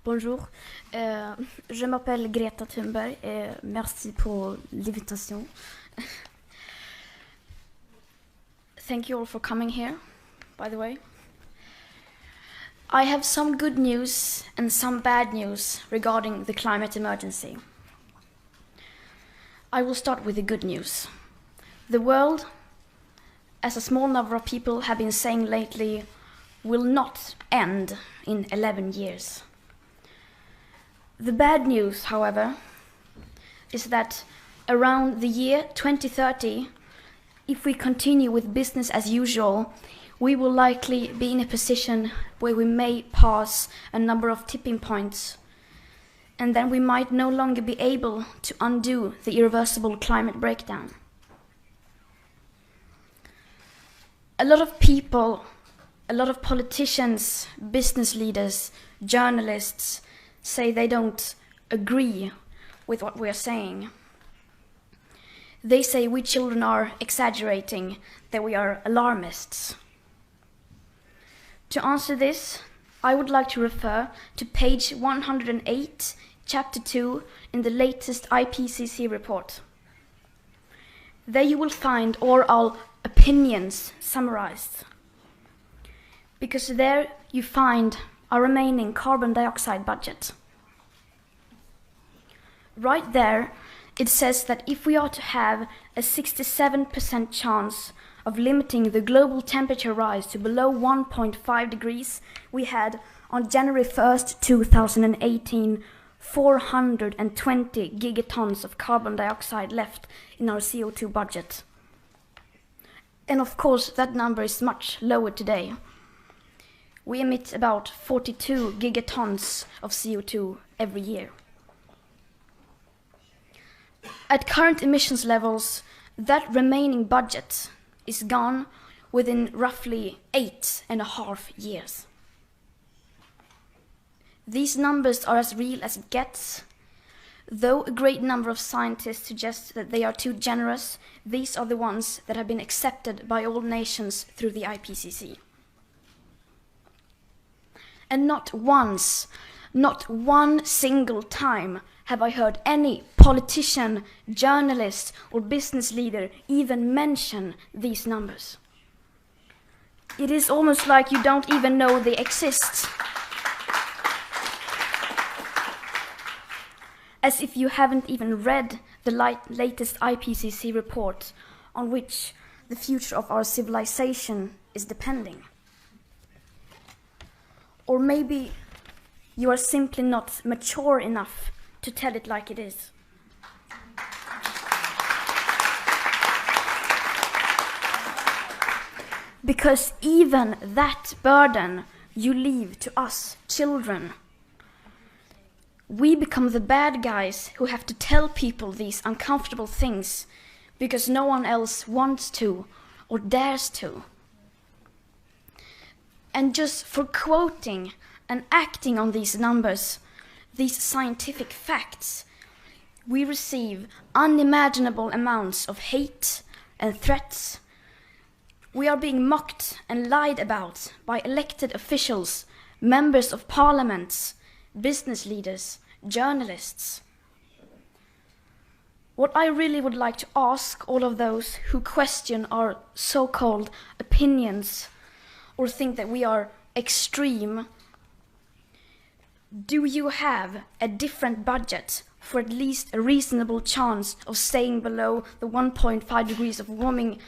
Bonjour, je m'appelle Greta Thunberg et merci pour l'invitation. Thank you all for coming here, by the way. I have some good news and some bad news regarding the climate emergency. I will start with the good news. The world, as a small number of people have been saying lately, will not end in 11 years. The bad news, however, is that around the year 2030, if we continue with business as usual, we will likely be in a position where we may pass a number of tipping points, and then we might no longer be able to undo the irreversible climate breakdown. A lot of people, a lot of politicians, business leaders, journalists say they don't agree with what we're saying. They say we children are exaggerating, that we are alarmists. To answer this, I would like to refer to page 108, chapter 2 in the latest IPCC report. There you will find all our opinions summarized, because there you find our remaining carbon dioxide budget. Right there, it says that if we are to have a 67% chance of limiting the global temperature rise to below 1.5 degrees, we had, on January 1st, 2018, 420 gigatons of carbon dioxide left in our CO2 budget. And of course, that number is much lower today. We emit about 42 gigatons of CO2 every year. At current emissions levels, that remaining budget is gone within roughly 8.5 years. These numbers are as real as it gets. Though a great number of scientists suggest that they are too generous, these are the ones that have been accepted by all nations through the IPCC. And not once, not one single time have I heard any politician, journalist, or business leader even mention these numbers. It is almost like you don't even know they exist. As if you haven't even read the latest IPCC report on which the future of our civilization is depending. Or maybe you are simply not mature enough to tell it like it is. Because even that burden you leave to us children. We become the bad guys who have to tell people these uncomfortable things because no one else wants to or dares to. And just for quoting and acting on these numbers, these scientific facts, we receive unimaginable amounts of hate and threats. We are being mocked and lied about by elected officials, members of parliaments, business leaders, journalists. What I really would like to ask all of those who question our so-called opinions or think that we are extreme, do you have a different budget for at least a reasonable chance of staying below the 1.5 degrees of warming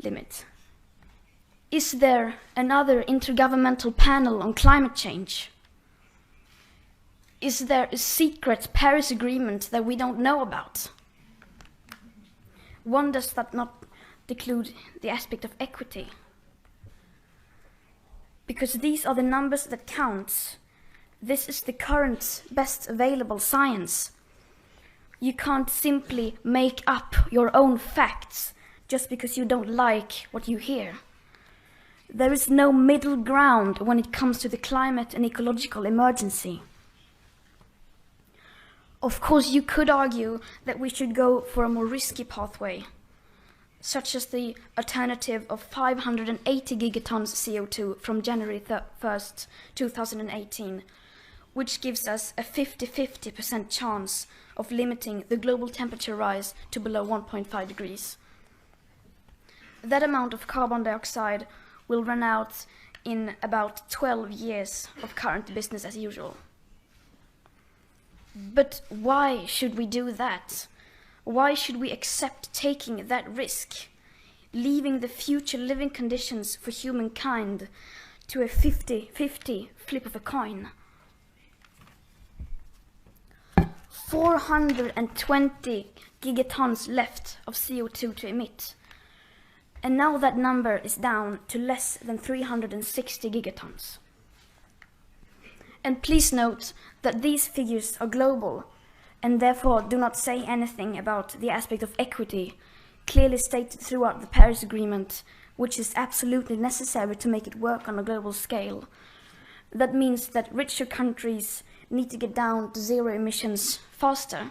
limit? Is there another intergovernmental panel on climate change? Is there a secret Paris Agreement that we don't know about? One, does that not include the aspect of equity? Because these are the numbers that count. This is the current best available science. You can't simply make up your own facts just because you don't like what you hear. There is no middle ground when it comes to the climate and ecological emergency. Of course, you could argue that we should go for a more risky pathway, such as the alternative of 580 gigatons CO2 from January 1st, 2018, which gives us a 50-50% chance of limiting the global temperature rise to below 1.5 degrees. That amount of carbon dioxide will run out in about 12 years of current business as usual. But why should we do that? Why should we accept taking that risk, leaving the future living conditions for humankind to a 50-50 flip of a coin? 420 gigatons left of CO2 to emit. And now that number is down to less than 360 gigatons. And please note that these figures are global and therefore do not say anything about the aspect of equity clearly stated throughout the Paris Agreement, which is absolutely necessary to make it work on a global scale. That means that richer countries need to get down to zero emissions faster,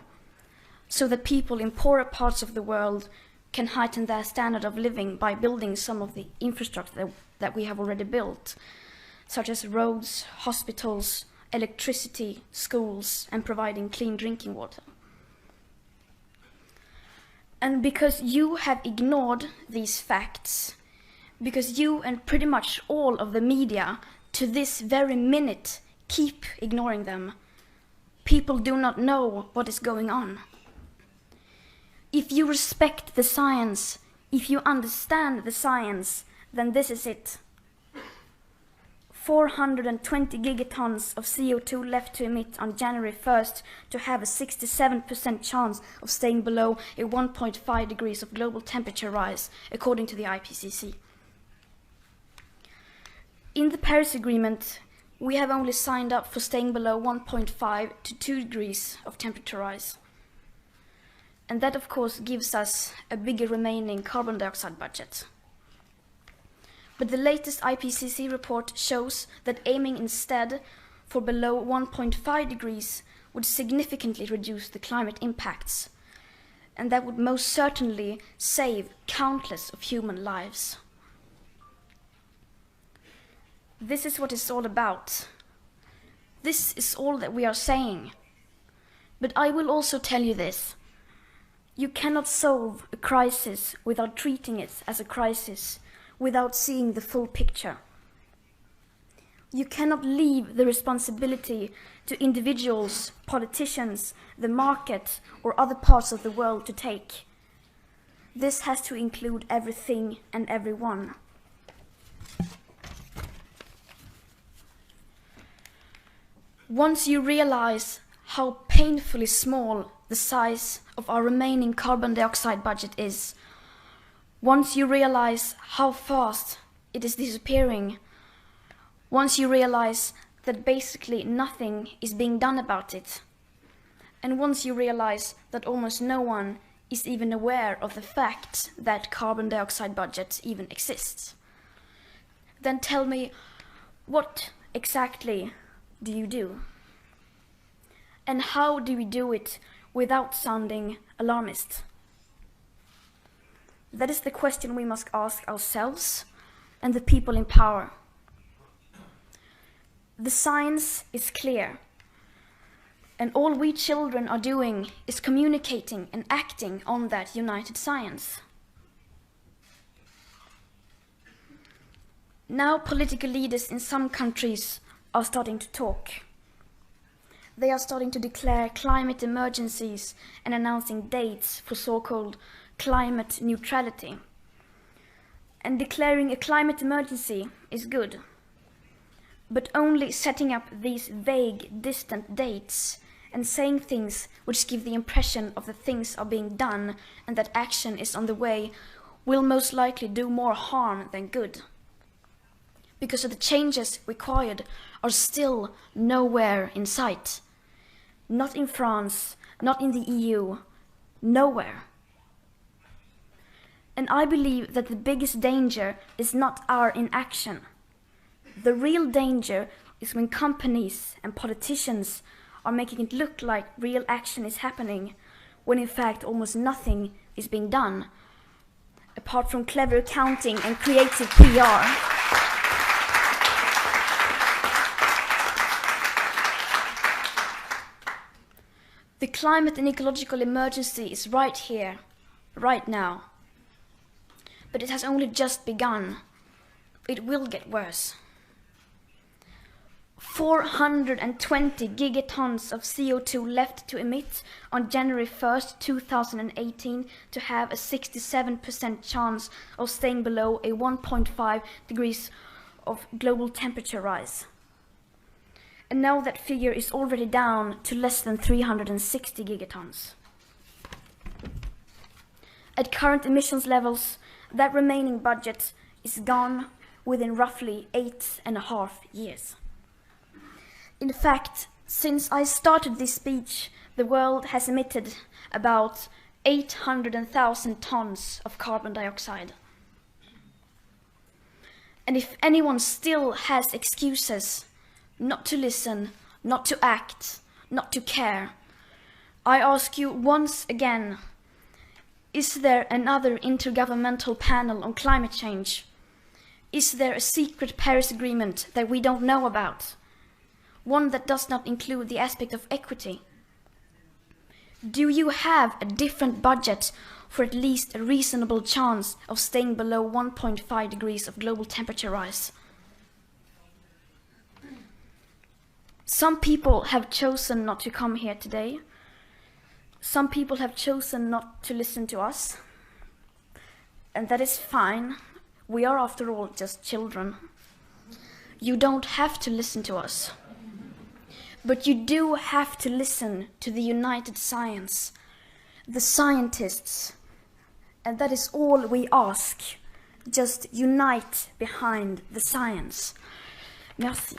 so that people in poorer parts of the world can heighten their standard of living by building some of the infrastructure that we have already built, such as roads, hospitals, electricity, schools, and providing clean drinking water. And because you have ignored these facts, because you and pretty much all of the media to this very minute keep ignoring them, people do not know what is going on. If you respect the science, if you understand the science, then this is it. 420 gigatons of CO2 left to emit on January 1st to have a 67% chance of staying below a 1.5 degrees of global temperature rise, according to the IPCC. In the Paris Agreement, we have only signed up for staying below 1.5 to 2 degrees of temperature rise. And that, of course, gives us a bigger remaining carbon dioxide budget. But the latest IPCC report shows that aiming instead for below 1.5 degrees would significantly reduce the climate impacts. And that would most certainly save countless of human lives. This is what it's all about. This is all that we are saying. But I will also tell you this. You cannot solve a crisis without treating it as a crisis, without seeing the full picture. You cannot leave the responsibility to individuals, politicians, the market, or other parts of the world to take. This has to include everything and everyone. Once you realize how painfully small the size of our remaining carbon dioxide budget is, once you realize how fast it is disappearing, once you realize that basically nothing is being done about it, and once you realize that almost no one is even aware of the fact that carbon dioxide budget even exists, then tell me, what exactly do you do? And how do we do it without sounding alarmist? That is the question we must ask ourselves and the people in power. The science is clear, and all we children are doing is communicating and acting on that united science. Now political leaders in some countries are starting to talk. They are starting to declare climate emergencies and announcing dates for so-called climate neutrality. And declaring a climate emergency is good. But only setting up these vague, distant dates and saying things which give the impression of that things are being done and that action is on the way will most likely do more harm than good. Because the changes required are still nowhere in sight. Not in France, not in the EU, nowhere. And I believe that the biggest danger is not our inaction. The real danger is when companies and politicians are making it look like real action is happening, when in fact almost nothing is being done, apart from clever accounting and creative PR. The climate and ecological emergency is right here, right now. But it has only just begun. It will get worse. 420 gigatons of CO2 left to emit on January 1st, 2018 to have a 67% chance of staying below a 1.5 degrees of global temperature rise. And now that figure is already down to less than 360 gigatons. At current emissions levels, that remaining budget is gone within roughly 8.5 years. In fact, since I started this speech, the world has emitted about 800,000 tons of carbon dioxide. And if anyone still has excuses not to listen, not to act, not to care, I ask you once again, is there another intergovernmental panel on climate change? Is there a secret Paris Agreement that we don't know about? One that does not include the aspect of equity? Do you have a different budget for at least a reasonable chance of staying below 1.5 degrees of global temperature rise? Some people have chosen not to come here today. Some people have chosen not to listen to us. And that is fine. We are, after all, just children. You don't have to listen to us. But you do have to listen to the united science, the scientists. And that is all we ask. Just unite behind the science. Merci.